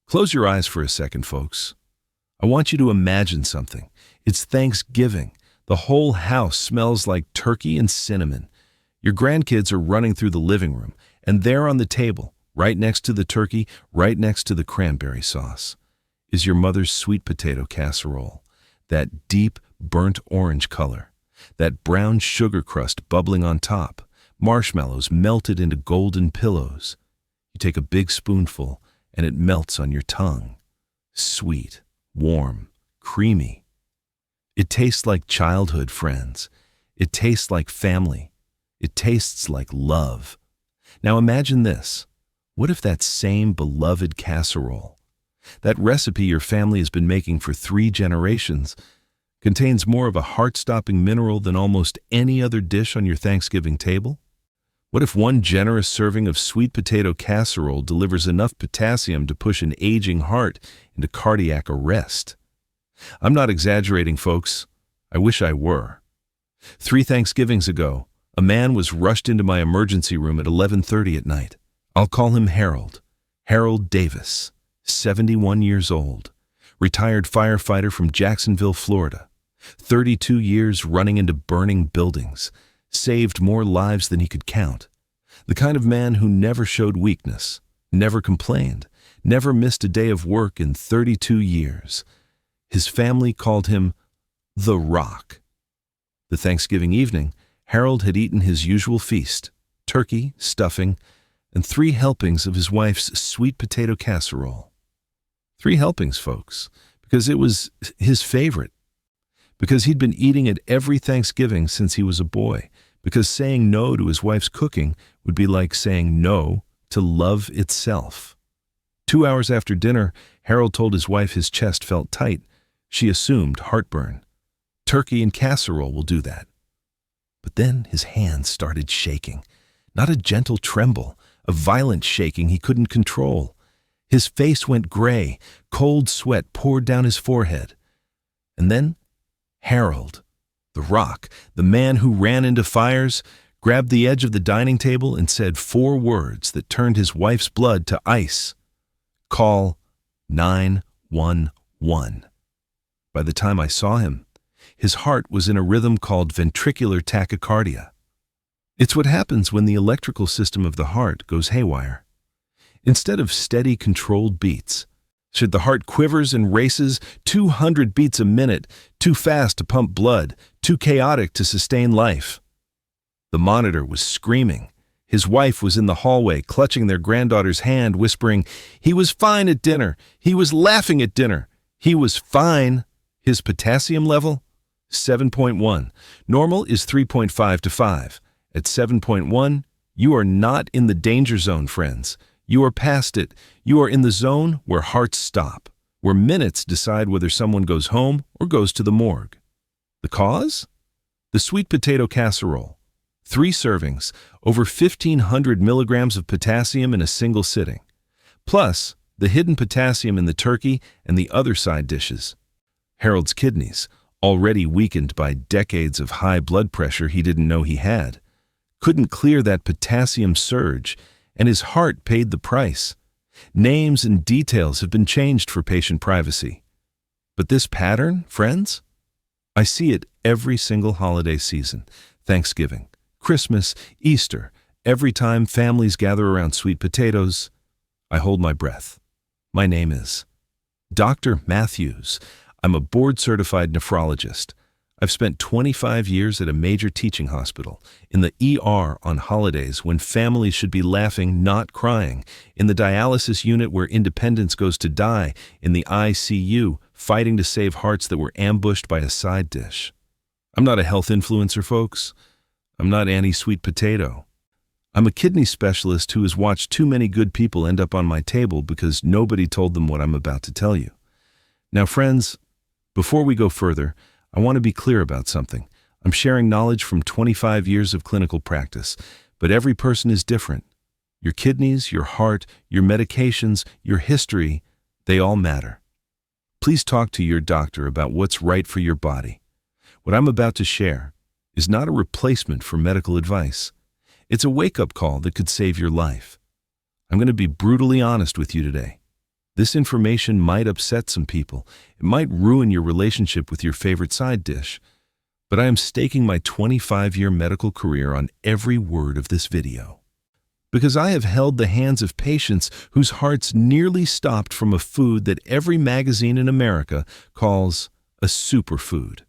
Close your eyes for a second, folks. I want you to imagine something. It's Thanksgiving. The whole house smells like turkey and cinnamon. Your grandkids are running through the living room, and there on the table, right next to the turkey, right next to the cranberry sauce, is your mother's sweet potato casserole. That deep, burnt orange color. That brown sugar crust bubbling on top. Marshmallows melted into golden pillows. You take a big spoonful, and it melts on your tongue. Sweet, warm, creamy. It tastes like childhood, friends. It tastes like family. It tastes like love. Now imagine this. What if that same beloved casserole, that recipe your family has been making for 3 generations, contains more of a heart-stopping mineral than almost any other dish on your Thanksgiving table? What if one generous serving of sweet potato casserole delivers enough potassium to push an aging heart into cardiac arrest? I'm not exaggerating, folks. I wish I were. 3 Thanksgivings ago, a man was rushed into my emergency room at 11:30 at night. I'll call him Harold. Harold Davis, 71 years old, retired firefighter from Jacksonville, Florida. 32 years running into burning buildings, saved more lives than he could count. The kind of man who never showed weakness, never complained, never missed a day of work in 32 years. His family called him the Rock. The Thanksgiving evening, Harold had eaten his usual feast, turkey, stuffing, and 3 helpings of his wife's sweet potato casserole. 3 helpings, folks, because it was his favorite. Because he'd been eating it every Thanksgiving since he was a boy. Because saying no to his wife's cooking would be like saying no to love itself. 2 hours after dinner, Harold told his wife his chest felt tight. She assumed heartburn. Turkey and casserole will do that. But then his hands started shaking. Not a gentle tremble, a violent shaking he couldn't control. His face went gray, cold sweat poured down his forehead. And then Harold, the Rock, the man who ran into fires, grabbed the edge of the dining table and said 4 words that turned his wife's blood to ice. Call 911. By the time I saw him, his heart was in a rhythm called ventricular tachycardia. It's what happens when the electrical system of the heart goes haywire. Instead of steady, controlled beats, the heart quivers and races 200 beats a minute, too fast to pump blood, too chaotic to sustain life. The monitor was screaming. His wife was in the hallway, clutching their granddaughter's hand, whispering, "He was fine at dinner. He was laughing at dinner. He was fine." His potassium level? 7.1. Normal is 3.5 to 5. At 7.1, you are not in the danger zone, friends. You are past it. You are in the zone where hearts stop, where minutes decide whether someone goes home or goes to the morgue. The cause? The sweet potato casserole. 3 servings, over 1,500 milligrams of potassium in a single sitting. Plus, the hidden potassium in the turkey and the other side dishes. Harold's kidneys, already weakened by decades of high blood pressure he didn't know he had, couldn't clear that potassium surge, and his heart paid the price. Names and details have been changed for patient privacy. But this pattern, friends? I see it every single holiday season. Thanksgiving, Christmas, Easter. Every time families gather around sweet potatoes, I hold my breath. My name is Dr. Matthews. I'm a board-certified nephrologist. I've spent 25 years at a major teaching hospital, in the ER on holidays when families should be laughing, not crying, in the dialysis unit where independence goes to die, in the ICU, fighting to save hearts that were ambushed by a side dish. I'm not a health influencer, folks. I'm not anti-sweet potato. I'm a kidney specialist who has watched too many good people end up on my table because nobody told them what I'm about to tell you. Now, friends, before we go further, I want to be clear about something. I'm sharing knowledge from 25 years of clinical practice, but every person is different. Your kidneys, your heart, your medications, your history, they all matter. Please talk to your doctor about what's right for your body. What I'm about to share is not a replacement for medical advice. It's a wake-up call that could save your life. I'm going to be brutally honest with you today. This information might upset some people. It might ruin your relationship with your favorite side dish. But I am staking my 25-year medical career on every word of this video. Because I have held the hands of patients whose hearts nearly stopped from a food that every magazine in America calls a superfood.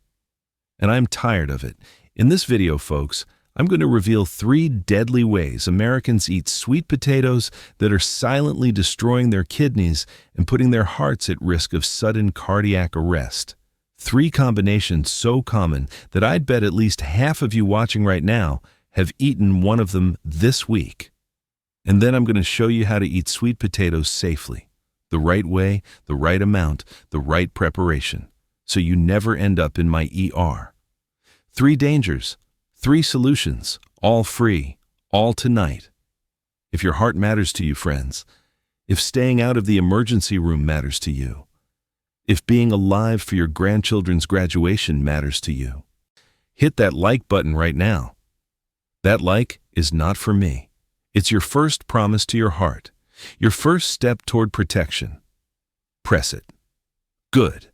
And I'm tired of it. In this video, folks, I'm going to reveal 3 deadly ways Americans eat sweet potatoes that are silently destroying their kidneys and putting their hearts at risk of sudden cardiac arrest. 3 combinations so common that I'd bet at least half of you watching right now have eaten one of them this week. And then I'm going to show you how to eat sweet potatoes safely, the right way, the right amount, the right preparation, so you never end up in my ER. 3 dangers, 3 solutions, all free, all tonight. If your heart matters to you, friends, if staying out of the emergency room matters to you, if being alive for your grandchildren's graduation matters to you, hit that like button right now. That like is not for me. It's your first promise to your heart, your first step toward protection. Press it. Good.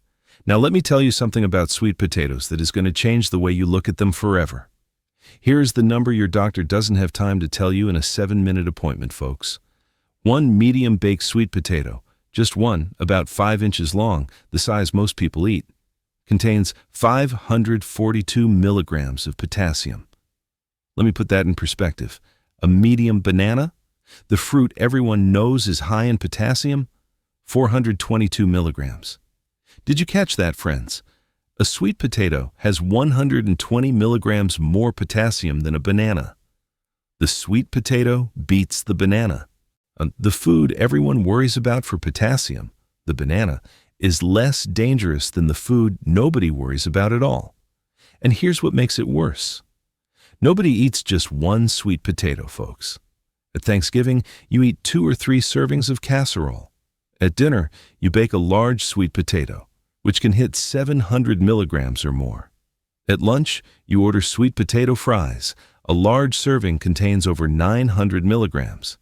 Now let me tell you something about sweet potatoes that is going to change the way you look at them forever. Here is the number your doctor doesn't have time to tell you in a 7-minute appointment, folks. 1 medium-baked sweet potato, just one, about 5 inches long, the size most people eat, contains 542 milligrams of potassium. Let me put that in perspective. A medium banana, the fruit everyone knows is high in potassium, 422 milligrams. Did you catch that, friends? A sweet potato has 120 milligrams more potassium than a banana. The sweet potato beats the banana. The food everyone worries about for potassium, the banana, is less dangerous than the food nobody worries about at all. And here's what makes it worse. Nobody eats just 1 sweet potato, folks. At Thanksgiving, you eat 2 or 3 servings of casserole. At dinner, you bake a large sweet potato, which can hit 700 milligrams or more. At lunch, you order sweet potato fries. A large serving contains over 900 milligrams.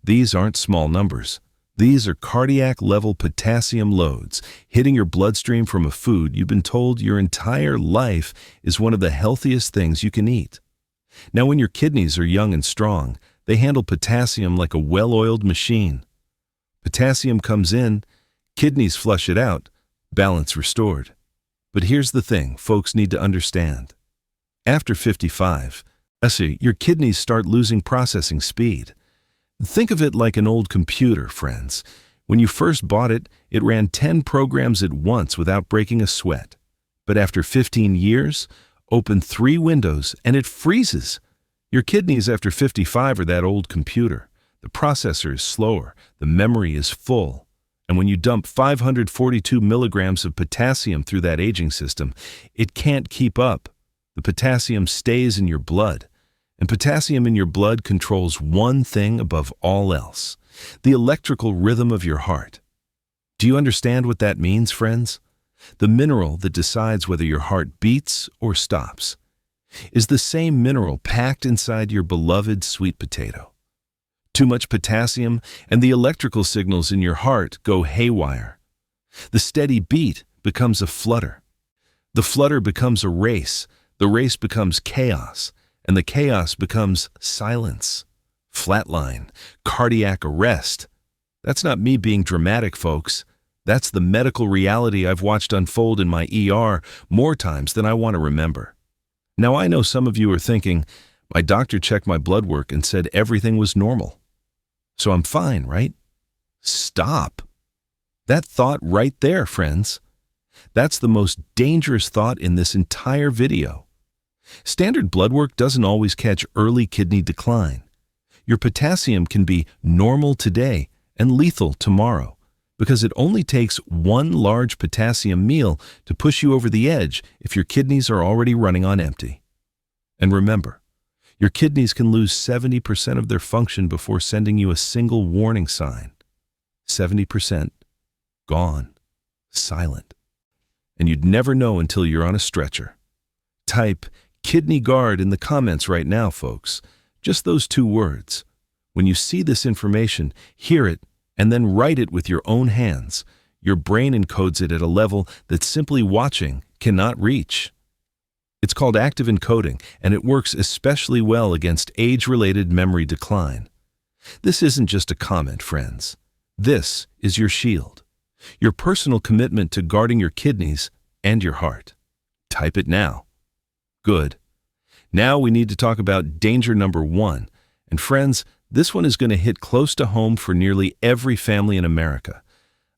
These aren't small numbers. These are cardiac-level potassium loads hitting your bloodstream from a food you've been told your entire life is one of the healthiest things you can eat. Now, when your kidneys are young and strong, they handle potassium like a well-oiled machine. Potassium comes in, kidneys flush it out, balance restored. But here's the thing folks need to understand. After 55, your kidneys start losing processing speed. Think of it like an old computer, friends. When you first bought it, it ran 10 programs at once without breaking a sweat. But after 15 years, open 3 windows and it freezes. Your kidneys after 55 are that old computer. The processor is slower, the memory is full. And when you dump 542 milligrams of potassium through that aging system, it can't keep up. The potassium stays in your blood. And potassium in your blood controls one thing above all else, the electrical rhythm of your heart. Do you understand what that means, friends? The mineral that decides whether your heart beats or stops is the same mineral packed inside your beloved sweet potato. Too much potassium and the electrical signals in your heart go haywire. The steady beat becomes a flutter. The flutter becomes a race. The race becomes chaos. And the chaos becomes silence, flatline, cardiac arrest. That's not me being dramatic, folks. That's the medical reality I've watched unfold in my ER more times than I want to remember. Now, I know some of you are thinking, my doctor checked my blood work and said everything was normal. So I'm fine, right? Stop. That thought right there, friends. That's the most dangerous thought in this entire video. Standard blood work doesn't always catch early kidney decline. Your potassium can be normal today and lethal tomorrow because it only takes 1 large potassium meal to push you over the edge if your kidneys are already running on empty. And remember, your kidneys can lose 70% of their function before sending you a single warning sign. 70% gone, silent. And you'd never know until you're on a stretcher. Type Kidney Guard in the comments right now, folks. Just those 2 words. When you see this information, hear it and then write it with your own hands. Your brain encodes it at a level that simply watching cannot reach. It's called active encoding, and it works especially well against age-related memory decline. This isn't just a comment, friends. This is your shield, your personal commitment to guarding your kidneys and your heart. Type it now. Good. Now we need to talk about danger number 1. And friends, this one is going to hit close to home for nearly every family in America.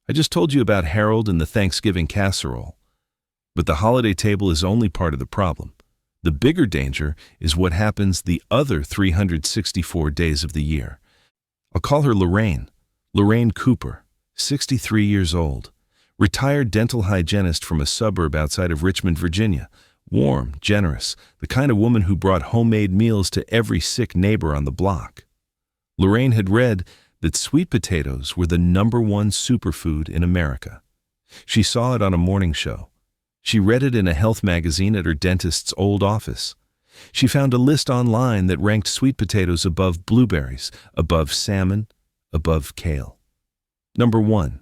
I just told you about Harold and the Thanksgiving casserole. But the holiday table is only part of the problem. The bigger danger is what happens the other 364 days of the year. I'll call her Lorraine Cooper, 63 years old, retired dental hygienist from a suburb outside of Richmond, Virginia. Warm, generous, the kind of woman who brought homemade meals to every sick neighbor on the block. Lorraine had read that sweet potatoes were the #1 superfood in America. She saw it on a morning show. She read it in a health magazine at her dentist's old office. She found a list online that ranked sweet potatoes above blueberries, above salmon, above kale. #1.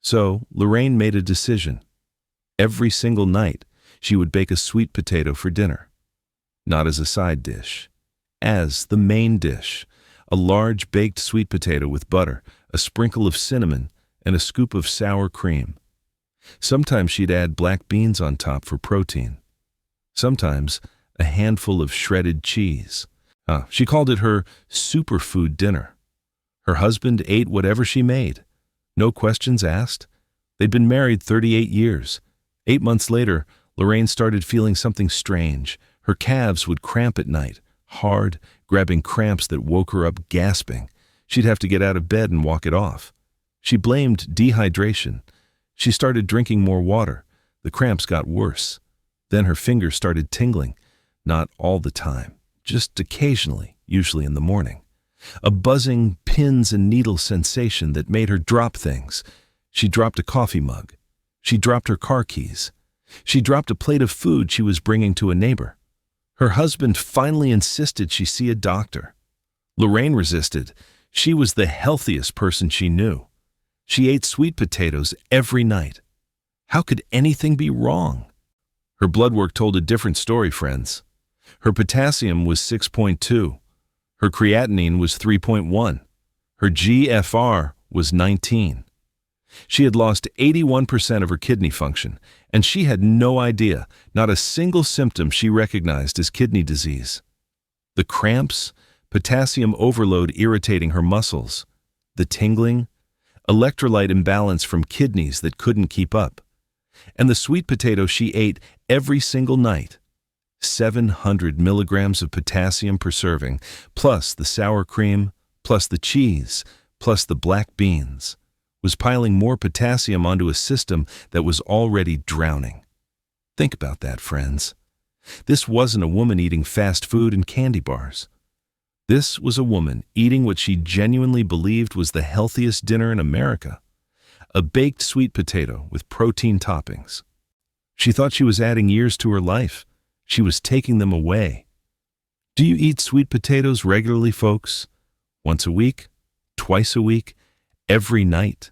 So Lorraine made a decision. Every single night, she would bake a sweet potato for dinner. Not as a side dish, as the main dish. A large baked sweet potato with butter, a sprinkle of cinnamon, and a scoop of sour cream. Sometimes she'd add black beans on top for protein. Sometimes a handful of shredded cheese. She called it her superfood dinner. Her husband ate whatever she made. No questions asked. They'd been married 38 years. 8 months later, Lorraine started feeling something strange. Her calves would cramp at night, hard, grabbing cramps that woke her up gasping. She'd have to get out of bed and walk it off. She blamed dehydration. She started drinking more water. The cramps got worse. Then her fingers started tingling. Not all the time, just occasionally, usually in the morning. A buzzing pins and needles sensation that made her drop things. She dropped a coffee mug. She dropped her car keys. She dropped a plate of food she was bringing to a neighbor. Her husband finally insisted she see a doctor. Lorraine resisted. She was the healthiest person she knew. She ate sweet potatoes every night. How could anything be wrong? Her blood work told a different story, friends. Her potassium was 6.2. Her creatinine was 3.1. Her GFR was 19. She had lost 81% of her kidney function, and she had no idea, not a single symptom she recognized as kidney disease. The cramps, potassium overload irritating her muscles, the tingling, electrolyte imbalance from kidneys that couldn't keep up, and the sweet potato she ate every single night. 700 milligrams of potassium per serving, plus the sour cream, plus the cheese, plus the black beans, was piling more potassium onto a system that was already drowning. Think about that, friends. This wasn't a woman eating fast food and candy bars. This was a woman eating what she genuinely believed was the healthiest dinner in America, a baked sweet potato with protein toppings. She thought she was adding years to her life. She was taking them away. Do you eat sweet potatoes regularly, folks? Once a week? Twice a week? Every night?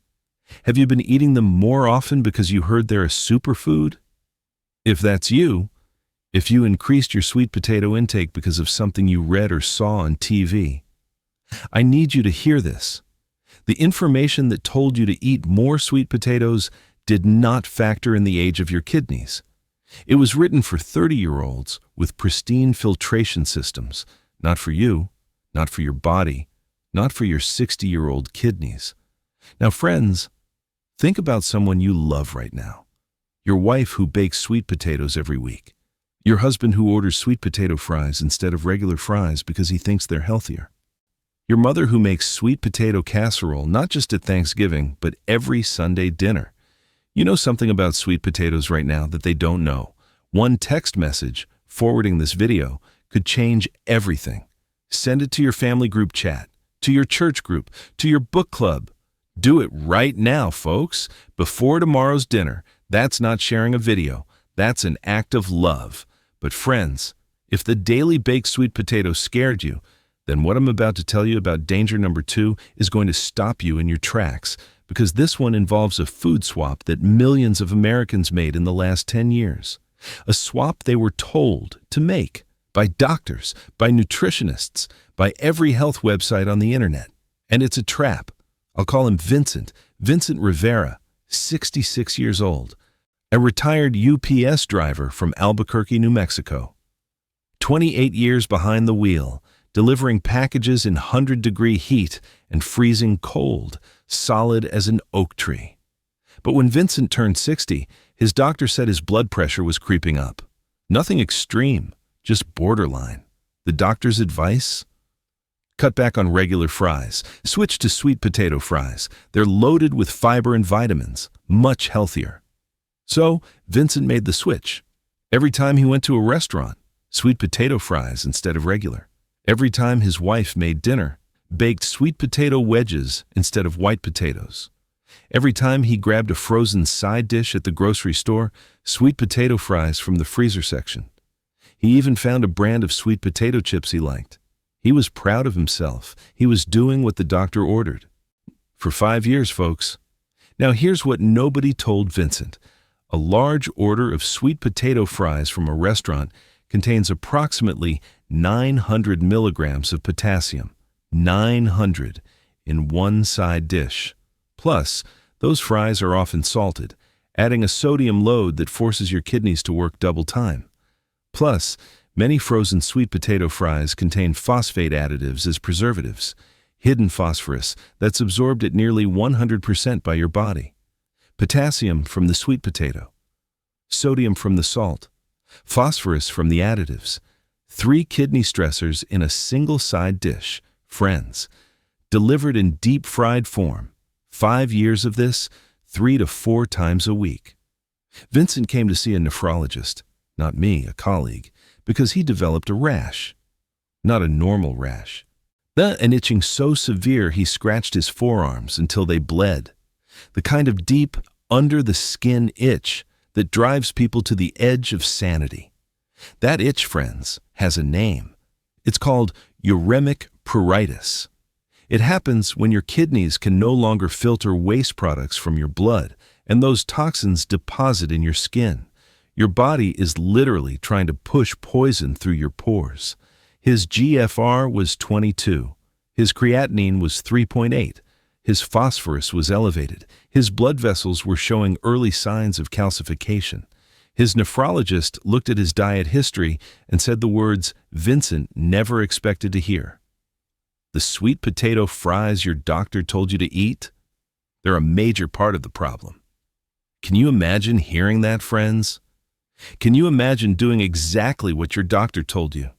Have you been eating them more often because you heard they're a superfood? If that's you, if you increased your sweet potato intake because of something you read or saw on TV, I need you to hear this. The information that told you to eat more sweet potatoes did not factor in the age of your kidneys. It was written for 30-year-olds with pristine filtration systems, not for you, not for your body, not for your 60-year-old kidneys. Now, friends, think about someone you love right now. Your wife who bakes sweet potatoes every week. Your husband who orders sweet potato fries instead of regular fries because he thinks they're healthier. Your mother who makes sweet potato casserole not just at Thanksgiving, but every Sunday dinner. You know something about sweet potatoes right now that they don't know. One text message forwarding this video could change everything. Send it to your family group chat, to your church group, to your book club. Do it right now, folks, before tomorrow's dinner. That's not sharing a video. That's an act of love. But friends, if the daily baked sweet potato scared you, then what I'm about to tell you about danger number 2 is going to stop you in your tracks, because this one involves a food swap that millions of Americans made in the last 10 years. A swap they were told to make by doctors, by nutritionists, by every health website on the internet. And it's a trap. I'll call him Vincent Rivera, 66 years old, a retired UPS driver from Albuquerque, New Mexico. 28 years behind the wheel, delivering packages in 100-degree heat and freezing cold, solid as an oak tree. But when Vincent turned 60, his doctor said his blood pressure was creeping up. Nothing extreme, just borderline. The doctor's advice? Cut back on regular fries. Switch to sweet potato fries. They're loaded with fiber and vitamins, much healthier. So, Vincent made the switch. Every time he went to a restaurant, sweet potato fries instead of regular. Every time his wife made dinner, baked sweet potato wedges instead of white potatoes. Every time he grabbed a frozen side dish at the grocery store, sweet potato fries from the freezer section. He even found a brand of sweet potato chips he liked. He was proud of himself. He was doing what the doctor ordered. For 5 years, folks. Now here's what nobody told Vincent. A large order of sweet potato fries from a restaurant contains approximately 900 milligrams of potassium. 900 in one side dish. Plus, those fries are often salted, adding a sodium load that forces your kidneys to work double time. Plus, many frozen sweet potato fries contain phosphate additives as preservatives, hidden phosphorus that's absorbed at nearly 100% by your body. Potassium from the sweet potato, sodium from the salt, phosphorus from the additives. 3 kidney stressors in a single side dish, friends, delivered in deep-fried form. 5 years of this, 3 to 4 times a week. Vincent came to see a nephrologist, not me, a colleague, because he developed a rash. Not a normal rash. An itching so severe he scratched his forearms until they bled. The kind of deep, under-the-skin itch that drives people to the edge of sanity. That itch, friends, has a name. It's called uremic pruritus. It happens when your kidneys can no longer filter waste products from your blood, and those toxins deposit in your skin. Your body is literally trying to push poison through your pores. His GFR was 22. His creatinine was 3.8. His phosphorus was elevated. His blood vessels were showing early signs of calcification. His nephrologist looked at his diet history and said the words Vincent never expected to hear. The sweet potato fries your doctor told you to eat? They're a major part of the problem. Can you imagine hearing that, friends? Can you imagine doing exactly what your doctor told you?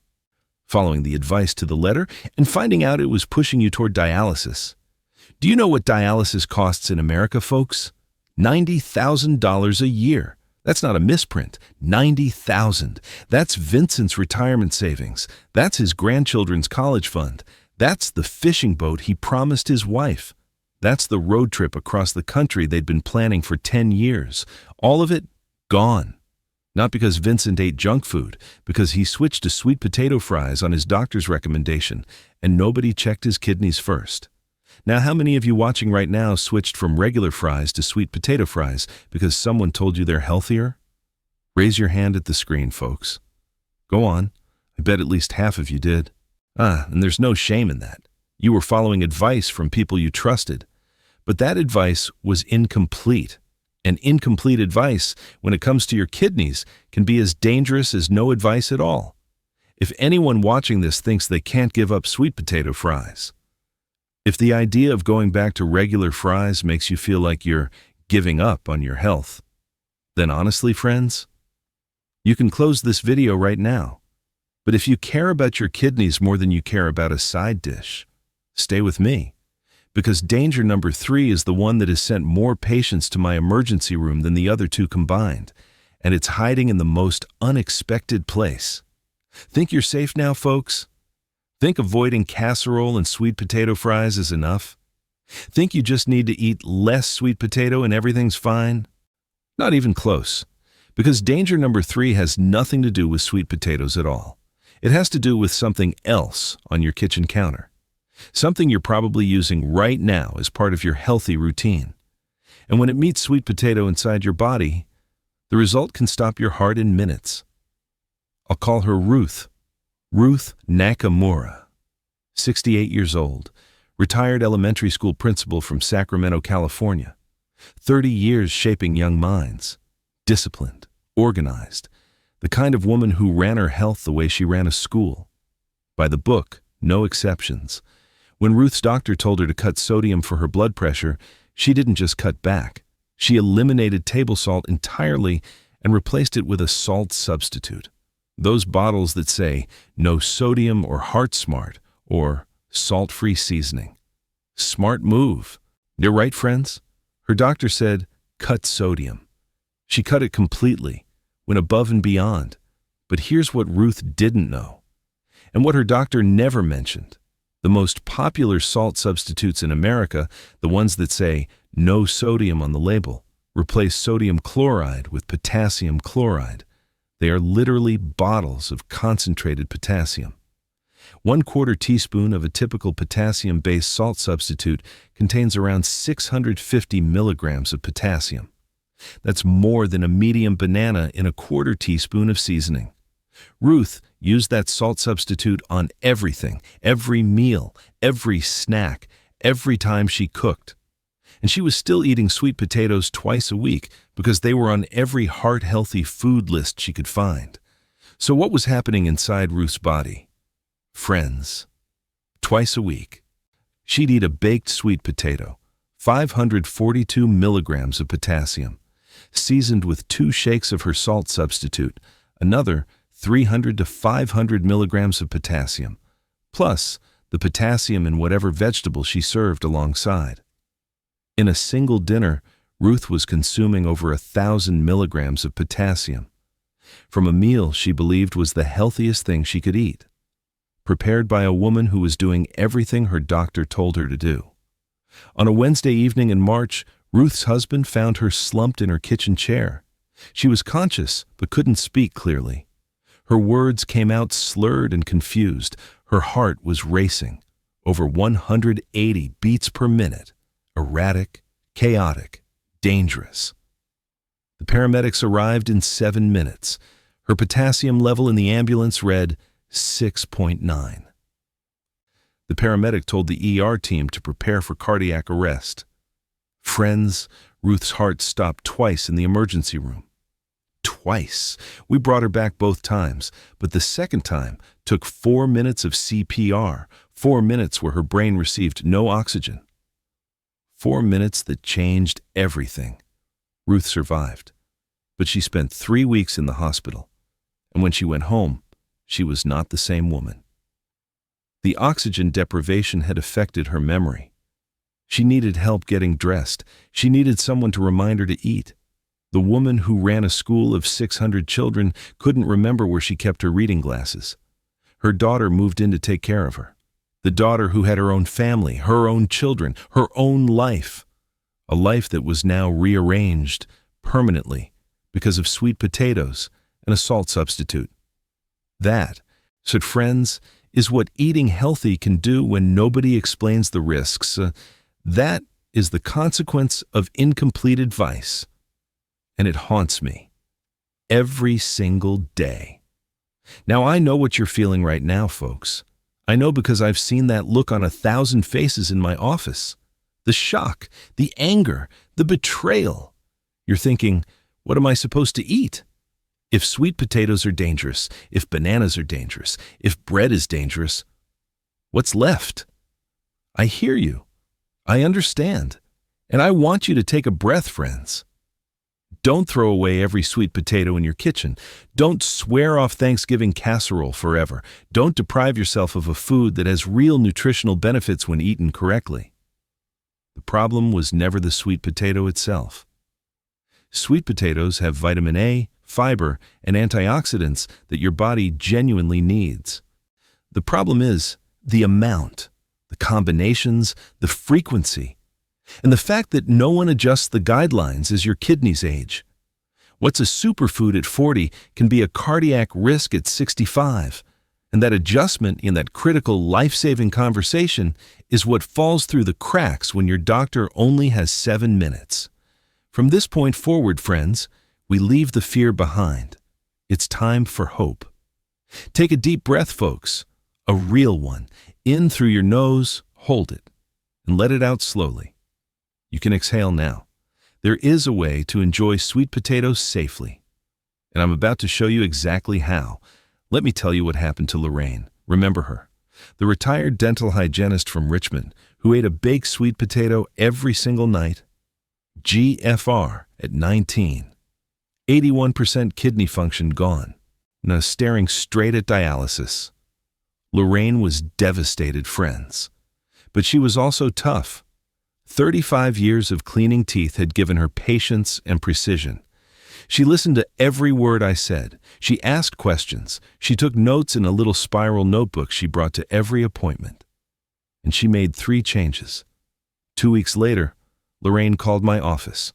Following the advice to the letter and finding out it was pushing you toward dialysis. Do you know what dialysis costs in America, folks? $90,000 a year. That's not a misprint. $90,000. That's Vincent's retirement savings. That's his grandchildren's college fund. That's the fishing boat he promised his wife. That's the road trip across the country they'd been planning for 10 years. All of it gone. Not because Vincent ate junk food, because he switched to sweet potato fries on his doctor's recommendation, and nobody checked his kidneys first. Now, how many of you watching right now switched from regular fries to sweet potato fries because someone told you they're healthier? Raise your hand at the screen, folks. Go on. I bet at least half of you did. And there's no shame in that. You were following advice from people you trusted. But that advice was incomplete. And incomplete advice, when it comes to your kidneys, can be as dangerous as no advice at all. If anyone watching this thinks they can't give up sweet potato fries, if the idea of going back to regular fries makes you feel like you're giving up on your health, then honestly, friends, you can close this video right now. But if you care about your kidneys more than you care about a side dish, stay with me. Because danger number 3 is the one that has sent more patients to my emergency room than the other 2 combined, and it's hiding in the most unexpected place. Think you're safe now, folks? Think avoiding casserole and sweet potato fries is enough? Think you just need to eat less sweet potato and everything's fine? Not even close, because danger number 3 has nothing to do with sweet potatoes at all. It has to do with something else on your kitchen counter. Something you're probably using right now as part of your healthy routine. And when it meets sweet potato inside your body, the result can stop your heart in minutes. I'll call her Ruth. Ruth Nakamura, 68 years old, retired elementary school principal from Sacramento, California. 30 years shaping young minds. Disciplined, organized. The kind of woman who ran her health the way she ran a school. By the book, no exceptions. When Ruth's doctor told her to cut sodium for her blood pressure, she didn't just cut back. She eliminated table salt entirely and replaced it with a salt substitute. Those bottles that say, no sodium or Heart Smart, or salt-free seasoning. Smart move. You're right, friends? Her doctor said, cut sodium. She cut it completely, went above and beyond. But here's what Ruth didn't know, and what her doctor never mentioned. The most popular salt substitutes in America, the ones that say, no sodium on the label, replace sodium chloride with potassium chloride. They are literally bottles of concentrated potassium. 1/4 teaspoon of a typical potassium-based salt substitute contains around 650 milligrams of potassium. That's more than a medium banana in a 1/4 teaspoon of seasoning. Ruth used that salt substitute on everything, every meal, every snack, every time she cooked. And she was still eating sweet potatoes twice a week because they were on every heart-healthy food list she could find. So what was happening inside Ruth's body? Friends. Twice a week, she'd eat a baked sweet potato, 542 milligrams of potassium, seasoned with 2 shakes of her salt substitute, another 300 to 500 milligrams of potassium, plus the potassium in whatever vegetable she served alongside. In a single dinner, Ruth was consuming over 1,000 milligrams of potassium from a meal she believed was the healthiest thing she could eat, prepared by a woman who was doing everything her doctor told her to do. On a Wednesday evening in March, Ruth's husband found her slumped in her kitchen chair. She was conscious but couldn't speak clearly. Her words came out slurred and confused. Her heart was racing, over 180 beats per minute. Erratic, chaotic, dangerous. The paramedics arrived in 7 minutes. Her potassium level in the ambulance read 6.9. The paramedic told the ER team to prepare for cardiac arrest. Friends, Ruth's heart stopped twice in the emergency room. Twice. We brought her back both times, but the second time took 4 minutes of CPR, 4 minutes where her brain received no oxygen. 4 minutes that changed everything. Ruth survived, but she spent 3 weeks in the hospital, and when she went home, she was not the same woman. The oxygen deprivation had affected her memory. She needed help getting dressed. She needed someone to remind her to eat. The woman who ran a school of 600 children couldn't remember where she kept her reading glasses. Her daughter moved in to take care of her. The daughter who had her own family, her own children, her own life. A life that was now rearranged permanently because of sweet potatoes and a salt substitute. That, said friends, is what eating healthy can do when nobody explains the risks. That is the consequence of incomplete advice. And it haunts me every single day. Now I know what you're feeling right now, folks. I know because I've seen that look on 1,000 faces in my office. The shock, the anger, the betrayal. You're thinking, what am I supposed to eat? If sweet potatoes are dangerous, if bananas are dangerous, if bread is dangerous, what's left? I hear you. I understand. And I want you to take a breath, friends. Don't throw away every sweet potato in your kitchen. Don't swear off Thanksgiving casserole forever. Don't deprive yourself of a food that has real nutritional benefits when eaten correctly. The problem was never the sweet potato itself. Sweet potatoes have vitamin A, fiber, and antioxidants that your body genuinely needs. The problem is the amount, the combinations, the frequency, and the fact that no one adjusts the guidelines as your kidneys age. What's a superfood at 40 can be a cardiac risk at 65. And that adjustment in that critical life-saving conversation is what falls through the cracks when your doctor only has 7 minutes. From this point forward, friends, we leave the fear behind. It's time for hope. Take a deep breath, folks, a real one. In through your nose, hold it, and let it out slowly. You can exhale now. There is a way to enjoy sweet potatoes safely, and I'm about to show you exactly how. Let me tell you what happened to Lorraine. Remember her, the retired dental hygienist from Richmond who ate a baked sweet potato every single night. GFR at 19. 81% kidney function gone. Now staring straight at dialysis. Lorraine was devastated, friends. But she was also tough. 35 years of cleaning teeth had given her patience and precision. She listened to every word I said. She asked questions. She took notes in a little spiral notebook she brought to every appointment. And she made 3 changes. 2 weeks later, Lorraine called my office.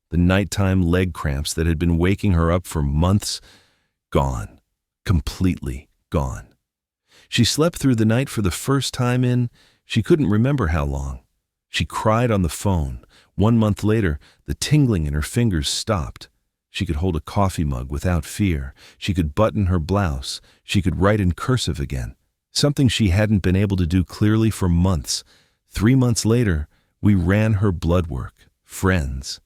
The nighttime leg cramps that had been waking her up for months, gone. Completely gone. She slept through the night for the first time in, she couldn't remember how long. She cried on the phone. 1 month later, the tingling in her fingers stopped. She could hold a coffee mug without fear. She could button her blouse. She could write in cursive again, something she hadn't been able to do clearly for months. 3 months later, we ran her blood work. Friends.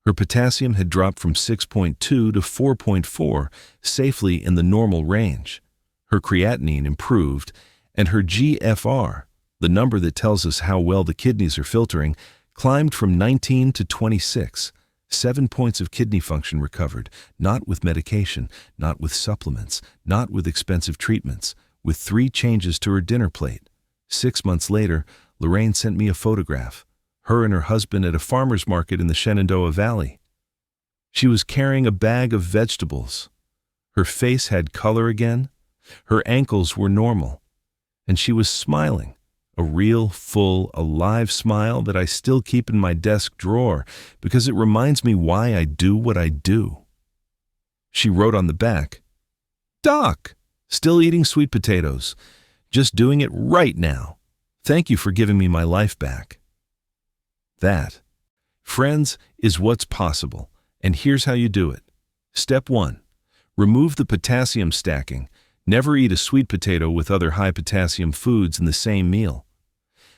Her potassium had dropped from 6.2 to 4.4, safely in the normal range. Her creatinine improved, and her GFR, the number that tells us how well the kidneys are filtering, climbed from 19 to 26. 7 points of kidney function recovered, not with medication, not with supplements, not with expensive treatments, with 3 changes to her dinner plate. 6 months later, Lorraine sent me a photograph, her and her husband at a farmer's market in the Shenandoah Valley. She was carrying a bag of vegetables. Her face had color again, her ankles were normal, and she was smiling. A real, full, alive smile that I still keep in my desk drawer because it reminds me why I do what I do. She wrote on the back, "Doc, still eating sweet potatoes. Just doing it right now. Thank you for giving me my life back." That, friends, is what's possible, and here's how you do it. Step 1. Remove the potassium stacking. Never eat a sweet potato with other high-potassium foods in the same meal.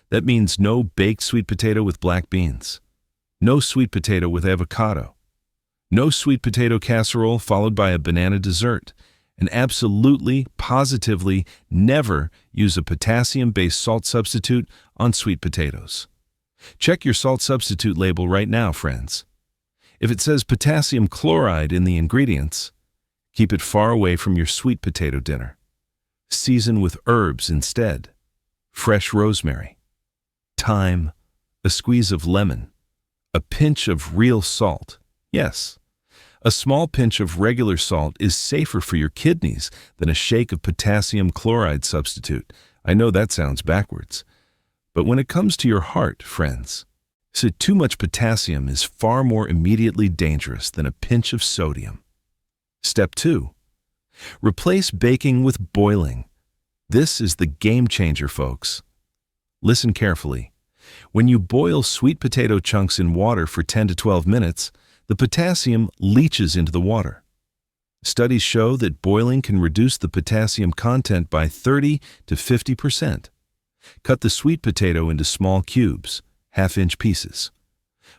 That means no baked sweet potato with black beans, no sweet potato with avocado, no sweet potato casserole followed by a banana dessert, and absolutely, positively never use a potassium-based salt substitute on sweet potatoes. Check your salt substitute label right now, friends. If it says potassium chloride in the ingredients, keep it far away from your sweet potato dinner. Season with herbs instead. Fresh rosemary, thyme, a squeeze of lemon, a pinch of real salt. Yes, a small pinch of regular salt is safer for your kidneys than a shake of potassium chloride substitute. I know that sounds backwards. But when it comes to your heart, friends, so too much potassium is far more immediately dangerous than a pinch of sodium. Step 2. Replace baking with boiling. This is the game changer, folks. Listen carefully. When you boil sweet potato chunks in water for 10 to 12 minutes, the potassium leaches into the water. Studies show that boiling can reduce the potassium content by 30 to 50%. Cut the sweet potato into small cubes, half-inch pieces.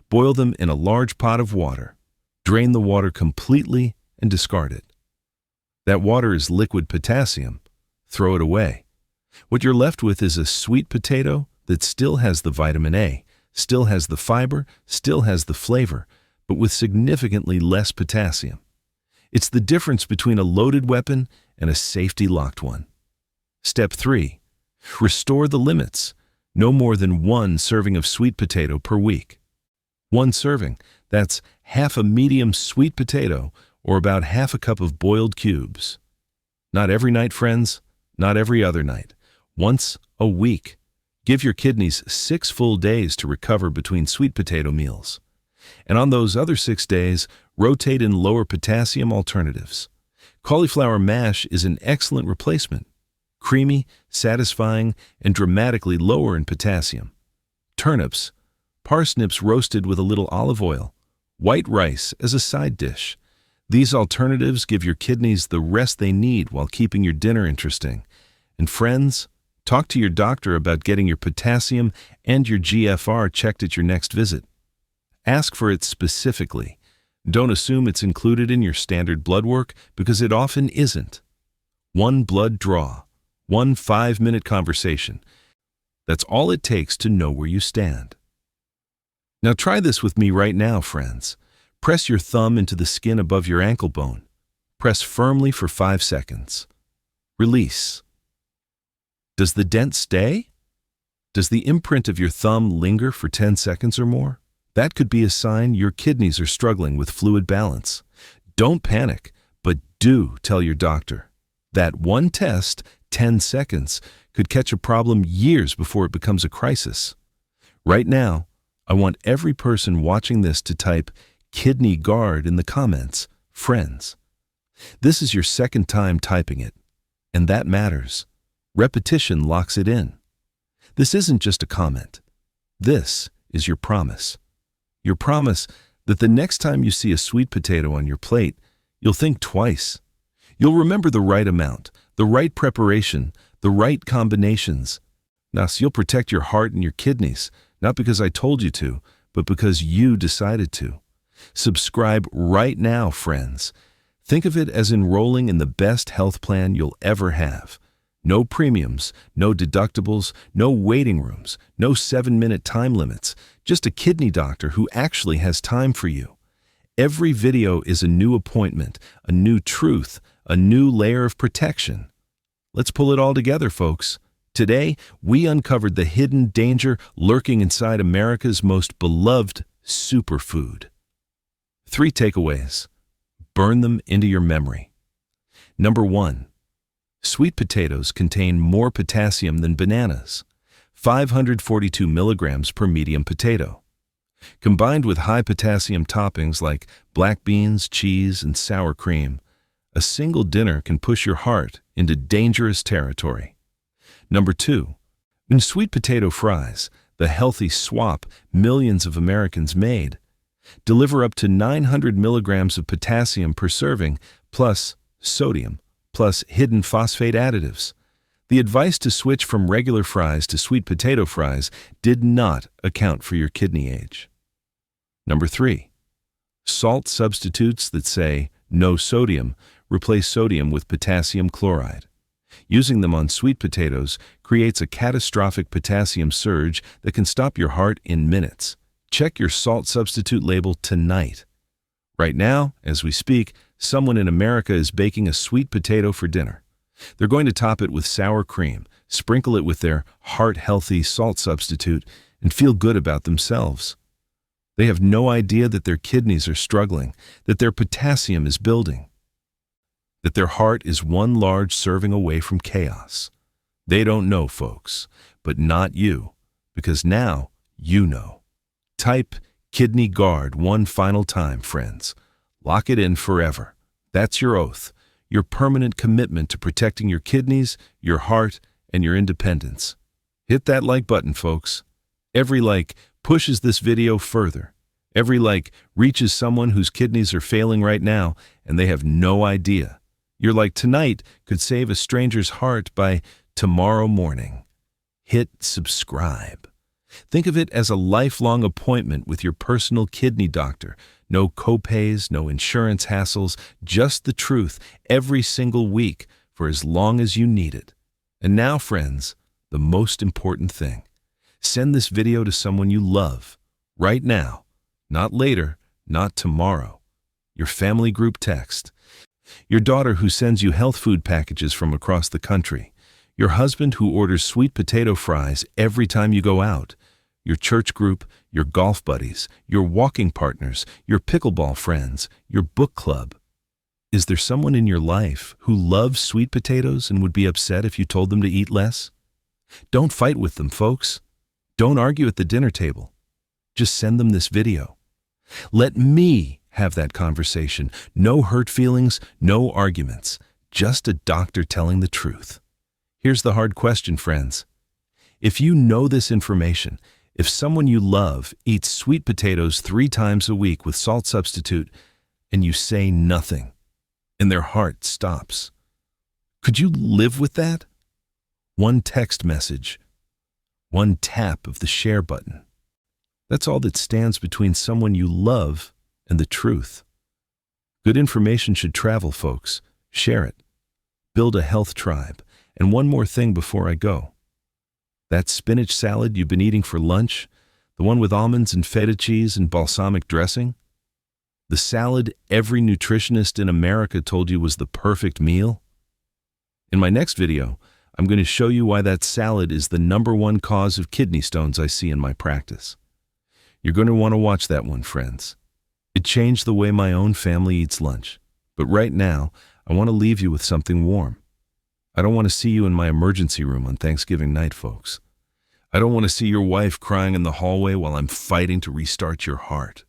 Boil them in a large pot of water. Drain the water completely and discard it. That water is liquid potassium. Throw it away. What you're left with is a sweet potato that still has the vitamin A, still has the fiber, still has the flavor, but with significantly less potassium. It's the difference between a loaded weapon and a safety-locked one. Step 3. Restore the limits. No more than 1 serving of sweet potato per week. 1 serving, that's half a medium sweet potato or about half a cup of boiled cubes. Not every night, friends, not every other night. Once a week. Give your kidneys 6 full days to recover between sweet potato meals. And on those other 6 days, rotate in lower potassium alternatives. Cauliflower mash is an excellent replacement. creamy, satisfying, and dramatically lower in potassium. Turnips, parsnips roasted with a little olive oil, white rice as a side dish. These alternatives give your kidneys the rest they need while keeping your dinner interesting. And friends, talk to your doctor about getting your potassium and your GFR checked at your next visit. Ask for it specifically. Don't assume it's included in your standard blood work because it often isn't. One blood draw, one 5-minute conversation. That's all it takes to know where you stand. Now try this with me right now, friends. Press your thumb into the skin above your ankle bone. Press firmly for 5 seconds. Release. Does the dent stay? Does the imprint of your thumb linger for 10 seconds or more? That could be a sign your kidneys are struggling with fluid balance. Don't panic, but do tell your doctor. That one test, 10 seconds, could catch a problem years before it becomes a crisis. Right now, I want every person watching this to type kidney guard in the comments, friends. This is your second time typing it, and that matters. Repetition locks it in. This isn't just a comment. This is your promise. Your promise that the next time you see a sweet potato on your plate, you'll think twice. You'll remember the right amount, the right preparation, the right combinations. Thus, you'll protect your heart and your kidneys, not because I told you to, but because you decided to. Subscribe right now, friends. Think of it as enrolling in the best health plan you'll ever have. No premiums, no deductibles, no waiting rooms, no 7-minute time limits, just a kidney doctor who actually has time for you. Every video is a new appointment, a new truth, a new layer of protection. Let's pull it all together, folks. Today, we uncovered the hidden danger lurking inside America's most beloved superfood. 3 takeaways. Burn them into your memory. Number 1. Sweet potatoes contain more potassium than bananas, 542 milligrams per medium potato. Combined with high-potassium toppings like black beans, cheese, and sour cream, a single dinner can push your heart into dangerous territory. Number 2. In sweet potato fries, the healthy swap millions of Americans made, deliver up to 900 milligrams of potassium per serving, plus sodium, plus hidden phosphate additives. The advice to switch from regular fries to sweet potato fries did not account for your kidney age. Number 3. Salt substitutes that say no sodium replace sodium with potassium chloride. Using them on sweet potatoes creates a catastrophic potassium surge that can stop your heart in minutes. Check your salt substitute label tonight. Right now, as we speak, someone in America is baking a sweet potato for dinner. They're going to top it with sour cream, sprinkle it with their heart-healthy salt substitute, and feel good about themselves. They have no idea that their kidneys are struggling, that their potassium is building, that their heart is one large serving away from chaos. They don't know, folks, but not you, because now you know. Type Kidney Guard one final time, friends. Lock it in forever. That's your oath, your permanent commitment to protecting your kidneys, your heart, and your independence. Hit that like button, folks. Every like pushes this video further. Every like reaches someone whose kidneys are failing right now, and they have no idea. Your like tonight could save a stranger's heart by tomorrow morning. Hit subscribe. Think of it as a lifelong appointment with your personal kidney doctor. No copays, no insurance hassles, just the truth every single week for as long as you need it. And now, friends, the most important thing. Send this video to someone you love, right now, not later, not tomorrow. Your family group text. Your daughter who sends you health food packages from across the country. Your husband who orders sweet potato fries every time you go out. Your church group, your golf buddies, your walking partners, your pickleball friends, your book club. Is there someone in your life who loves sweet potatoes and would be upset if you told them to eat less? Don't fight with them, folks. Don't argue at the dinner table. Just send them this video. Let me have that conversation. No hurt feelings, no arguments. Just a doctor telling the truth. Here's the hard question, friends. If you know this information, if someone you love eats sweet potatoes 3 times a week with salt substitute, and you say nothing, and their heart stops, could you live with that? One text message, one tap of the share button. That's all that stands between someone you love and the truth. Good information should travel, folks. Share it. Build a health tribe. And one more thing before I go. That spinach salad you've been eating for lunch, the one with almonds and feta cheese and balsamic dressing, the salad every nutritionist in America told you was the perfect meal? In my next video, I'm going to show you why that salad is the #1 cause of kidney stones I see in my practice. You're going to want to watch that one, friends. It changed the way my own family eats lunch. But right now, I want to leave you with something warm. I don't want to see you in my emergency room on Thanksgiving night, folks. I don't want to see your wife crying in the hallway while I'm fighting to restart your heart.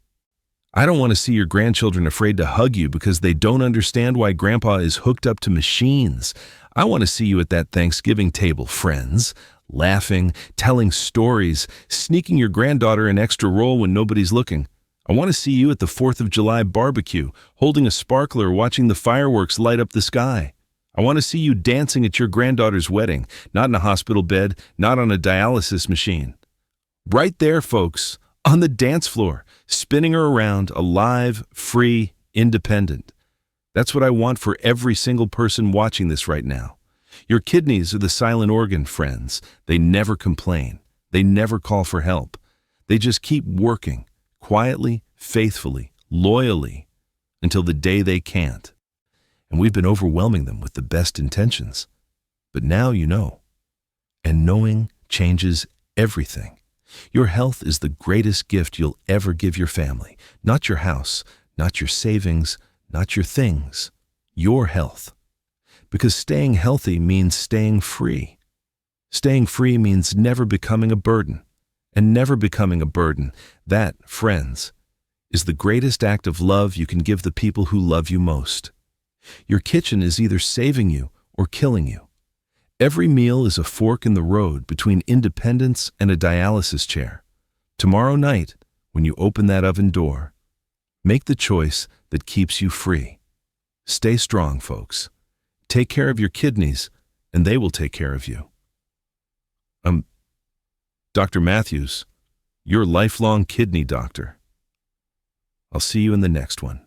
I don't want to see your grandchildren afraid to hug you because they don't understand why Grandpa is hooked up to machines. I want to see you at that Thanksgiving table, friends, laughing, telling stories, sneaking your granddaughter an extra roll when nobody's looking. I want to see you at the 4th of July barbecue, holding a sparkler, watching the fireworks light up the sky. I want to see you dancing at your granddaughter's wedding, not in a hospital bed, not on a dialysis machine. Right there, folks, on the dance floor, spinning her around, alive, free, independent. That's what I want for every single person watching this right now. Your kidneys are the silent organ, friends. They never complain. They never call for help. They just keep working, quietly, faithfully, loyally, until the day they can't. And we've been overwhelming them with the best intentions. But now you know. And knowing changes everything. Your health is the greatest gift you'll ever give your family. Not your house, not your savings, not your things. Your health. Because staying healthy means staying free. Staying free means never becoming a burden. And never becoming a burden, that, friends, is the greatest act of love you can give the people who love you most. Your kitchen is either saving you or killing you. Every meal is a fork in the road between independence and a dialysis chair. Tomorrow night, when you open that oven door, make the choice that keeps you free. Stay strong, folks. Take care of your kidneys, and they will take care of you. Dr. Matthews, your lifelong kidney doctor. I'll see you in the next one.